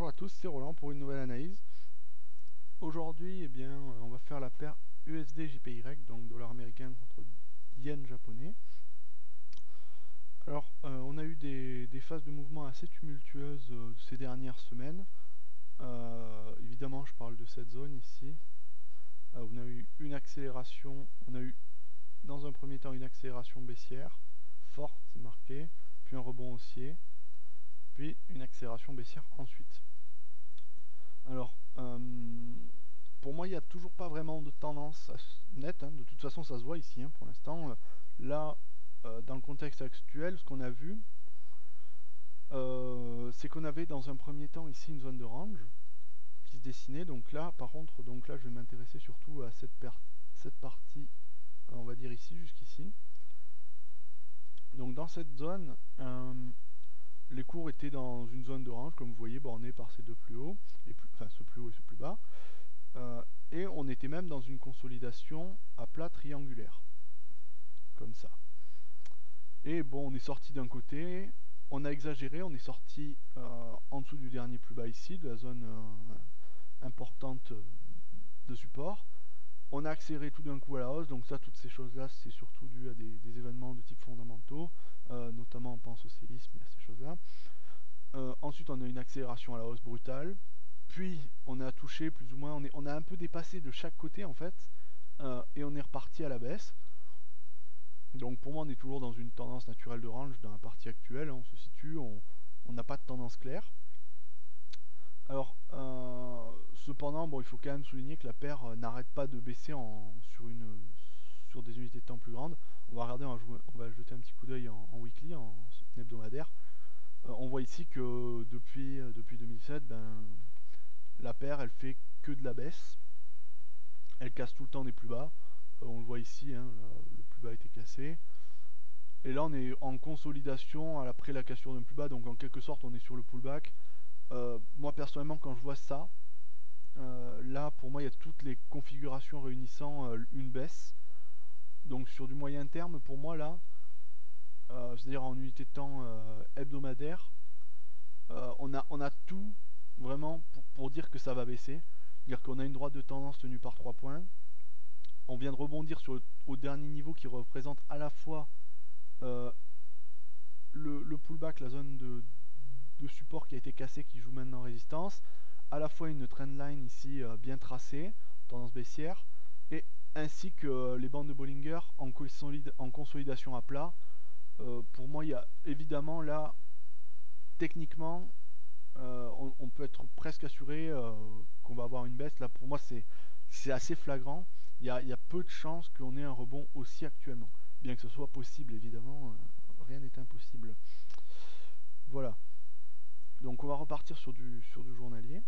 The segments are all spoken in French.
Bonjour à tous, c'est Roland pour une nouvelle analyse. Aujourd'hui, on va faire la paire USD-JPY, donc dollar américain contre yen japonais. Alors, on a eu des phases de mouvement assez tumultueuses ces dernières semaines. Évidemment, je parle de cette zone ici. On a eu une accélération, on a eu dans un premier temps une accélération baissière, forte, c'est marqué, puis un rebond haussier, puis une accélération baissière ensuite. Alors, pour moi, il n'y a toujours pas vraiment de tendance nette. De toute façon, ça se voit ici pour l'instant. Là, dans le contexte actuel, ce qu'on a vu, c'est qu'on avait dans un premier temps ici une zone de range qui se dessinait. Donc là, par contre, je vais m'intéresser surtout à cette partie, on va dire ici, jusqu'ici. Donc dans cette zone, les cours étaient dans une zone de range, comme vous voyez, bornée par ces deux plus hauts, enfin ce plus haut et ce plus bas. Et on était même dans une consolidation à plat triangulaire, comme ça. Et bon, on est sorti d'un côté, on a exagéré, on est sorti en dessous du dernier plus bas ici, de la zone importante de support. On a accéléré tout d'un coup à la hausse, donc ça, toutes ces choses-là, c'est surtout dû à des événements de type fondamentaux, notamment on pense au séisme et à ces choses-là. Ensuite, on a une accélération à la hausse brutale. Puis, on a touché plus ou moins, on a un peu dépassé de chaque côté en fait, et on est reparti à la baisse. Donc pour moi, on est toujours dans une tendance naturelle de range dans la partie actuelle. On se situe, on n'a pas de tendance claire. Alors, cependant, bon, il faut quand même souligner que la paire n'arrête pas de baisser sur des unités de temps plus grandes. On va regarder, on va jeter un petit coup d'œil en weekly, en hebdomadaire. On voit ici que depuis 2007, la paire elle fait que de la baisse, elle casse tout le temps des plus bas, on le voit ici, le plus bas a été cassé, et là on est en consolidation après la cassure d'un plus bas, donc en quelque sorte on est sur le pullback. Moi personnellement, quand je vois ça, là pour moi il y a toutes les configurations réunissant une baisse, donc sur du moyen terme pour moi là, c'est-à-dire en unité de temps hebdomadaire, on a tout vraiment pour dire que ça va baisser. C'est-à-dire qu'on a une droite de tendance tenue par 3 points. On vient de rebondir au dernier niveau qui représente à la fois le pullback, la zone de support qui a été cassée, qui joue maintenant résistance, à la fois une trendline ici bien tracée, tendance baissière, et ainsi que les bandes de Bollinger en consolidation à plat. Pour moi, il y a évidemment là, techniquement, on peut être presque assuré qu'on va avoir une baisse. Là, pour moi, c'est assez flagrant. Il y a peu de chances qu'on ait un rebond aussi actuellement. Bien que ce soit possible, évidemment, rien n'est impossible. Voilà. Donc on va repartir sur du journalier.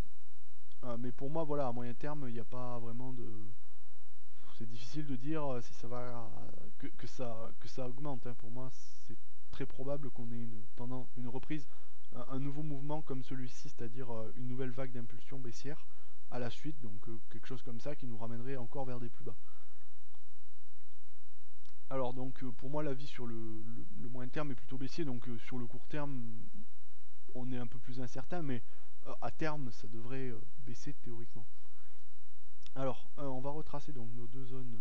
Mais pour moi, voilà, à moyen terme, il n'y a pas vraiment de... C'est difficile de dire si ça va que ça augmente. Pour moi, c'est très probable qu'on ait une reprise, un nouveau mouvement comme celui-ci, c'est-à-dire une nouvelle vague d'impulsion baissière à la suite, donc quelque chose comme ça qui nous ramènerait encore vers des plus bas. Alors donc pour moi l'avis sur le moyen terme est plutôt baissier, donc sur le court terme on est un peu plus incertain, mais à terme ça devrait baisser théoriquement. Alors on va retracer donc nos deux zones,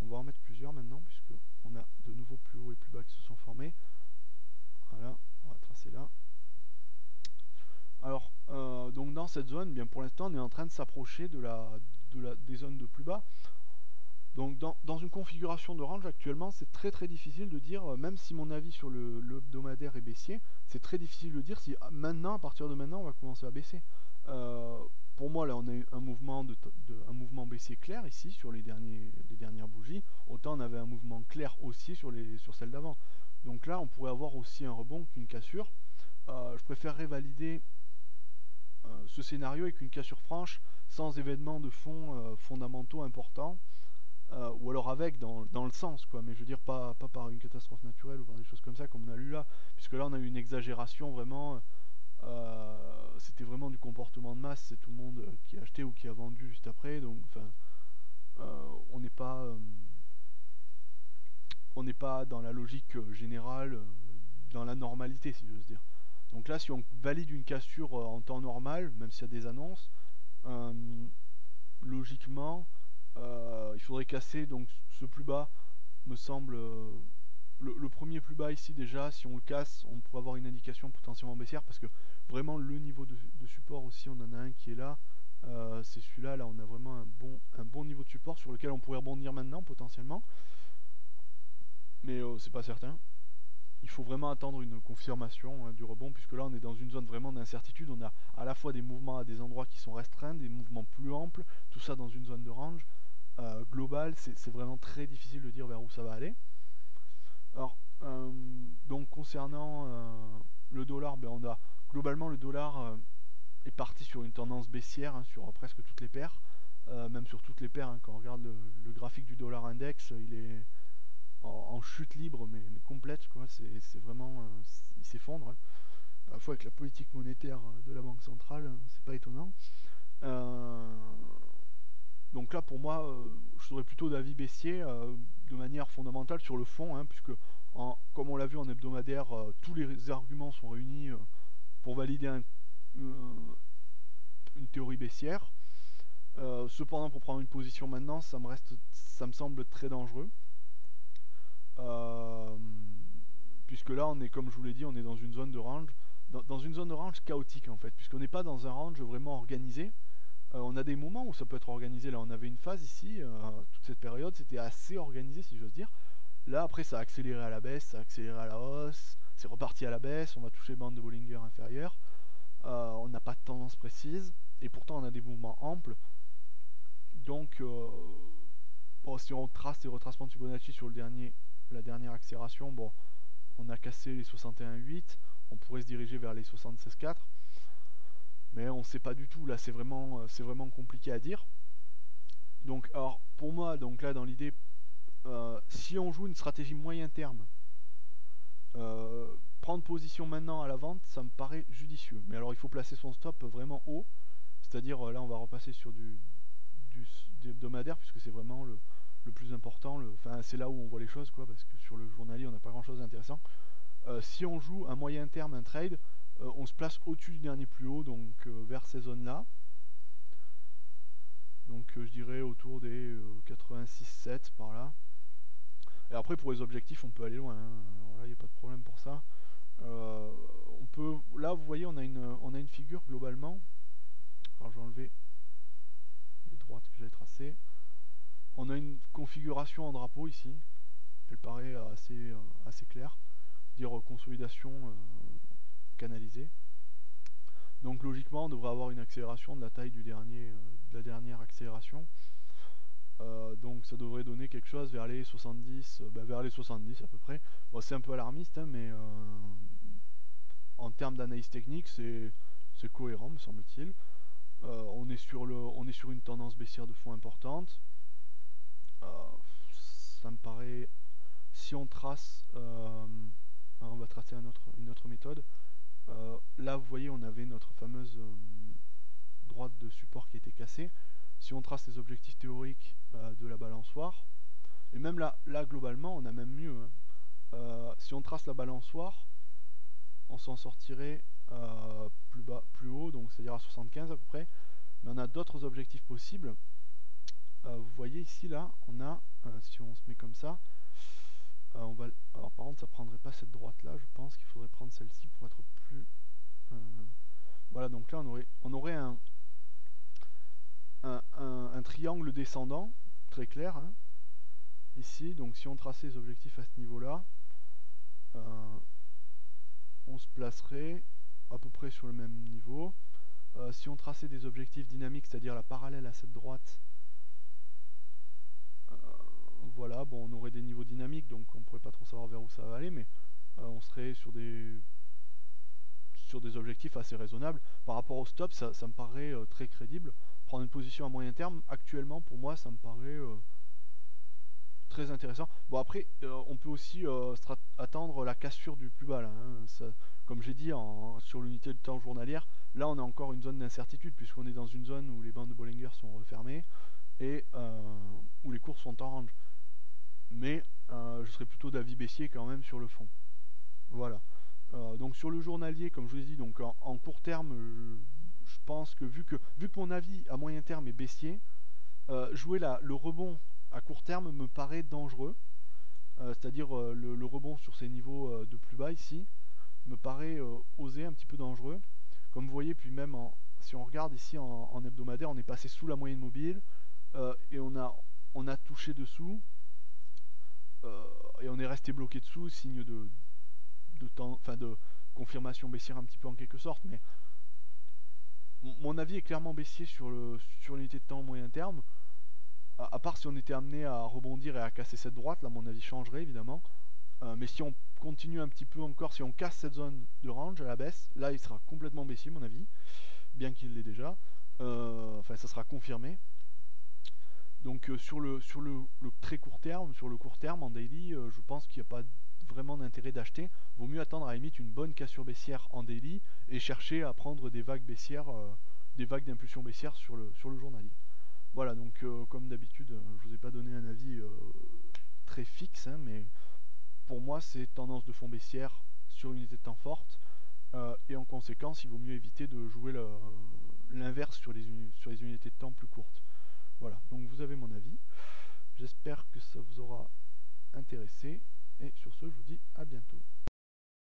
on va en mettre plusieurs maintenant puisque on a de nouveaux plus hauts et plus bas qui se sont formés. Voilà, on va tracer là. Alors donc dans cette zone, bien pour l'instant on est en train de s'approcher des zones de plus bas. Donc dans une configuration de range actuellement, c'est très très difficile de dire, même si mon avis sur le hebdomadaire est baissier, c'est très difficile de dire si maintenant, à partir de maintenant, on va commencer à baisser. Pour moi, là, on a eu un mouvement baissier clair ici sur les dernières bougies. Autant on avait un mouvement clair haussier sur celles d'avant. Donc là, on pourrait avoir aussi un rebond qu'une cassure. Je préférerais valider ce scénario avec une cassure franche, sans événements de fond fondamentaux importants. Ou alors avec dans le sens quoi, mais je veux dire pas par une catastrophe naturelle ou par des choses comme ça comme on a lu là, puisque là on a eu une exagération vraiment, c'était vraiment du comportement de masse, c'est tout le monde qui a acheté ou qui a vendu juste après, donc enfin on n'est pas dans la logique générale, dans la normalité si j'ose dire. Donc là, si on valide une cassure en temps normal, même s'il y a des annonces, logiquement, il faudrait casser donc ce plus bas, me semble, le premier plus bas ici déjà. Si on le casse, on pourrait avoir une indication potentiellement baissière, parce que vraiment le niveau de support aussi, on en a un qui est là. C'est celui-là, là on a vraiment un bon niveau de support sur lequel on pourrait rebondir maintenant potentiellement, mais c'est pas certain. Il faut vraiment attendre une confirmation du rebond, puisque là on est dans une zone vraiment d'incertitude. On a à la fois des mouvements à des endroits qui sont restreints, des mouvements plus amples, tout ça dans une zone de range globale. C'est vraiment très difficile de dire vers où ça va aller. Alors, donc concernant le dollar, ben on a globalement le dollar est parti sur une tendance baissière sur presque toutes les paires, même sur toutes les paires. Quand on regarde le graphique du dollar index, il est en chute libre, mais complète, quoi. C'est vraiment, il s'effondre. À la fois avec la politique monétaire de la banque centrale, c'est pas étonnant. Donc là, pour moi, je serais plutôt d'avis baissier de manière fondamentale sur le fond, puisque comme on l'a vu en hebdomadaire, tous les arguments sont réunis pour valider une théorie baissière. Cependant, pour prendre une position maintenant, ça me semble très dangereux. Puisque là, on est, comme je vous l'ai dit, on est dans une zone de range, dans une zone de range chaotique en fait, puisqu'on n'est pas dans un range vraiment organisé. On a des moments où ça peut être organisé. Là, on avait une phase ici, toute cette période, c'était assez organisé, si j'ose dire. Là, après, ça a accéléré à la baisse, ça a accéléré à la hausse, c'est reparti à la baisse, on va toucher les bandes de Bollinger inférieures. On n'a pas de tendance précise, et pourtant on a des mouvements amples. Donc, bon, si on trace les retracements de Fibonacci sur la dernière accélération, bon, on a cassé les 61,8, on pourrait se diriger vers les 76,4, mais on ne sait pas du tout. Là, c'est vraiment compliqué à dire. Donc, alors, pour moi, donc là, dans l'idée, si on joue une stratégie moyen terme, prendre position maintenant à la vente, ça me paraît judicieux. Mais alors, il faut placer son stop vraiment haut, c'est-à-dire là, on va repasser sur du hebdomadaire, puisque c'est vraiment le plus important. Enfin, c'est là où on voit les choses, quoi, parce que sur le journalier, on n'a pas grand-chose d'intéressant. Si on joue un moyen terme, un trade, on se place au-dessus du dernier plus haut, donc vers ces zones-là. Donc je dirais autour des 86,7 par là. Et après, pour les objectifs, on peut aller loin. Alors là, il n'y a pas de problème pour ça. On peut, là, vous voyez, on a une figure globalement. Alors je vais enlever les droites que j'avais tracées. On a une configuration en drapeau ici. Elle paraît assez claire. Dire consolidation canalisée. Donc logiquement, on devrait avoir une accélération de la taille de la dernière accélération. Donc ça devrait donner quelque chose vers les 70, vers les 70 à peu près. Bon, c'est un peu alarmiste, mais en termes d'analyse technique, c'est cohérent, me semble-t-il. On est sur une tendance baissière de fond importante. Ça me paraît, si on trace, on va tracer une autre méthode. Là, vous voyez, on avait notre fameuse droite de support qui était cassée. Si on trace les objectifs théoriques de la balançoire, et même là globalement, on a même mieux. Si on trace la balançoire, on s'en sortirait plus haut, donc c'est-à-dire à 75 à peu près. Mais on a d'autres objectifs possibles. Vous voyez ici, là, on a, si on se met comme ça, alors par contre, ça prendrait pas cette droite-là. Je pense qu'il faudrait prendre celle-ci pour être plus. Voilà, donc là, on aurait un triangle descendant très clair ici. Donc si on traçait les objectifs à ce niveau-là, on se placerait à peu près sur le même niveau. Si on traçait des objectifs dynamiques, c'est-à-dire la parallèle à cette droite, voilà, bon, on aurait des niveaux dynamiques, donc on ne pourrait pas trop savoir vers où ça va aller, mais on serait sur des objectifs assez raisonnables. Par rapport au stop, ça me paraît très crédible. Prendre une position à moyen terme, actuellement, pour moi, ça me paraît très intéressant. Bon, après, on peut aussi attendre la cassure du plus bas, là, comme j'ai dit, sur l'unité de temps journalière, là, on a encore une zone d'incertitude, puisqu'on est dans une zone où les bandes de Bollinger sont refermées, et où les cours sont en range. Mais je serais plutôt d'avis baissier quand même sur le fond. Voilà. Donc sur le journalier, comme je vous ai dit, donc en court terme, je pense que vu que mon avis à moyen terme est baissier, jouer le rebond à court terme me paraît dangereux. C'est-à-dire le rebond sur ces niveaux de plus bas ici me paraît osé, un petit peu dangereux. Comme vous voyez, puis même si on regarde ici en hebdomadaire, on est passé sous la moyenne mobile et on a touché dessous et on est resté bloqué dessous, signe de confirmation baissière un petit peu en quelque sorte. Mais mon avis est clairement baissier sur l'unité de temps moyen terme. À part si on était amené à rebondir et à casser cette droite, là mon avis changerait évidemment. Mais si on continue un petit peu encore, si on casse cette zone de range à la baisse, là il sera complètement baissier mon avis, bien qu'il l'ait déjà. Enfin ça sera confirmé. Donc sur le très court terme, sur le court terme en daily, je pense qu'il n'y a pas vraiment d'intérêt d'acheter. Vaut mieux attendre à la limite une bonne cassure baissière en daily et chercher à prendre des vagues baissières, des vagues d'impulsion baissière sur le journalier. Voilà, donc comme d'habitude, je vous ai pas donné un avis très fixe, hein, mais pour moi c'est tendance de fond baissière sur une unité de temps forte, et en conséquence il vaut mieux éviter de jouer l'inverse sur les unités de temps plus courtes. Voilà, donc vous avez mon avis, j'espère que ça vous aura intéressé, et sur ce je vous dis à bientôt.